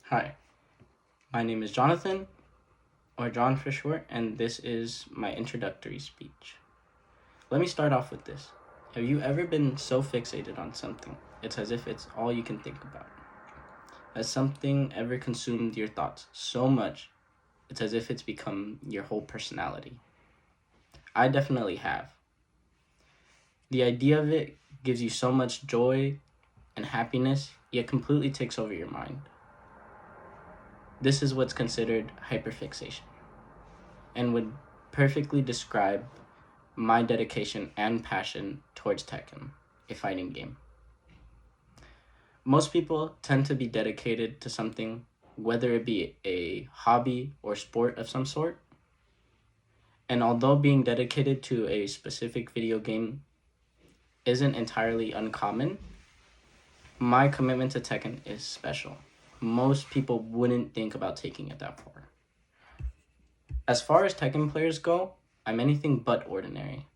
Hi, my name is Jonathan, or John for short, and this is my introductory speech. Let me start off with this. Have you ever been so fixated on something, it's as if it's all you can think about? Has something ever consumed your thoughts so much, it's as if it's become your whole personality? I definitely have. The idea of it gives you so much joy and happiness, yet completely takes over your mind. This is what's considered hyperfixation, and would perfectly describe my dedication and passion towards Tekken, a fighting game. Most people tend to be dedicated to something, whether it be a hobby or sport of some sort. And although being dedicated to a specific video game isn't entirely uncommon, my commitment to Tekken is special. Most people wouldn't think about taking it that far. As far as Tekken players go, I'm anything but ordinary.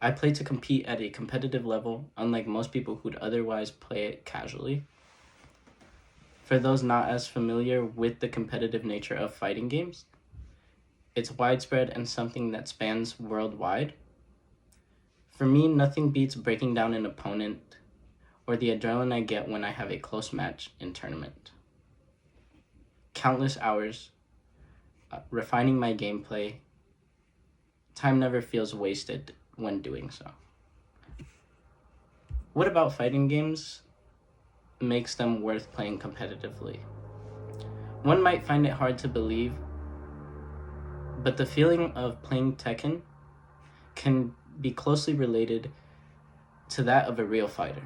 I play to compete at a competitive level, unlike most people who'd otherwise play it casually. For those not as familiar with the competitive nature of fighting games, it's widespread and something that spans worldwide. For me, nothing beats breaking down an opponent or the adrenaline I get when I have a close match in tournament. Countless hours refining my gameplay. Time never feels wasted when doing so. What about fighting games makes them worth playing competitively? One might find it hard to believe, but the feeling of playing Tekken can be closely related to that of a real fighter.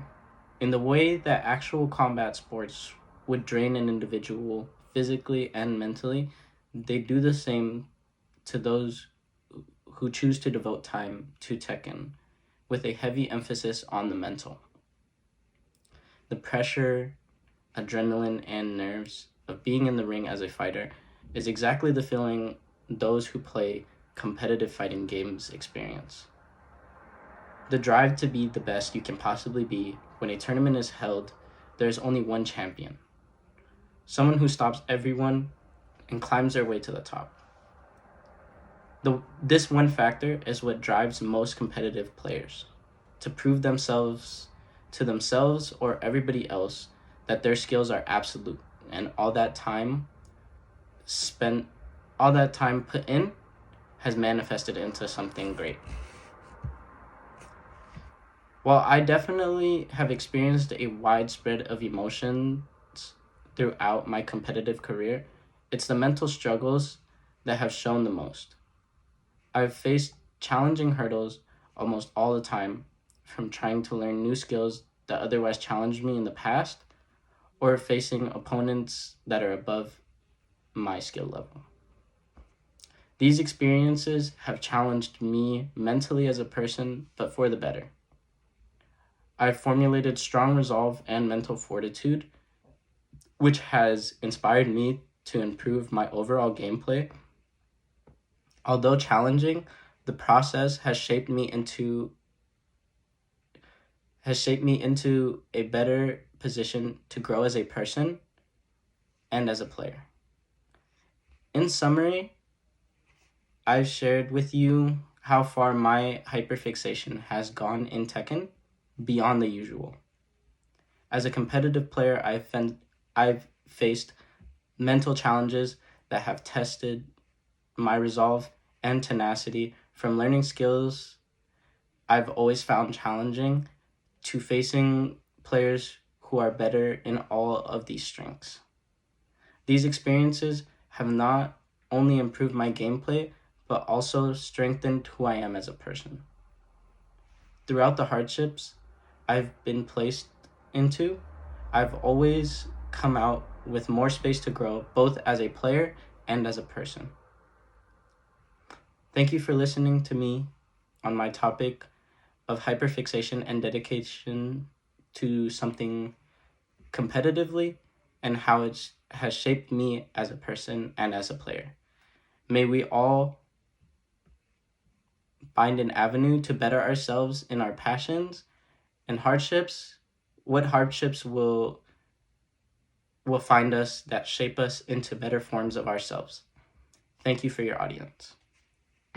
In the way that actual combat sports would drain an individual physically and mentally, they do the same to those who choose to devote time to Tekken, with a heavy emphasis on the mental. The pressure, adrenaline, and nerves of being in the ring as a fighter is exactly the feeling those who play competitive fighting games experience. The drive to be the best you can possibly be. When a tournament is held, there is only one champion, someone who stops everyone and climbs their way to the top. This one factor is what drives most competitive players, to prove themselves to themselves or everybody else that their skills are absolute, and all that time put in has manifested into something great. While I definitely have experienced a widespread of emotions throughout my competitive career, it's the mental struggles that have shown the most. I've faced challenging hurdles almost all the time, from trying to learn new skills that otherwise challenged me in the past, or facing opponents that are above my skill level. These experiences have challenged me mentally as a person, but for the better. I've formulated strong resolve and mental fortitude, which has inspired me to improve my overall gameplay. Although challenging, the process has shaped me into a better position to grow as a person and as a player. In summary, I've shared with you how far my hyperfixation has gone in Tekken beyond the usual. As a competitive player, I've faced mental challenges that have tested my resolve and tenacity, from learning skills I've always found challenging to facing players who are better in all of these strengths. These experiences have not only improved my gameplay, but also strengthened who I am as a person. Throughout the hardships I've been placed into, I've always come out with more space to grow, both as a player and as a person. Thank you for listening to me on my topic of hyperfixation and dedication to something competitively, and how it has shaped me as a person and as a player. May we all find an avenue to better ourselves in our passions and hardships. What hardships will will find us that shape us into better forms of ourselves. Thank you for your audience.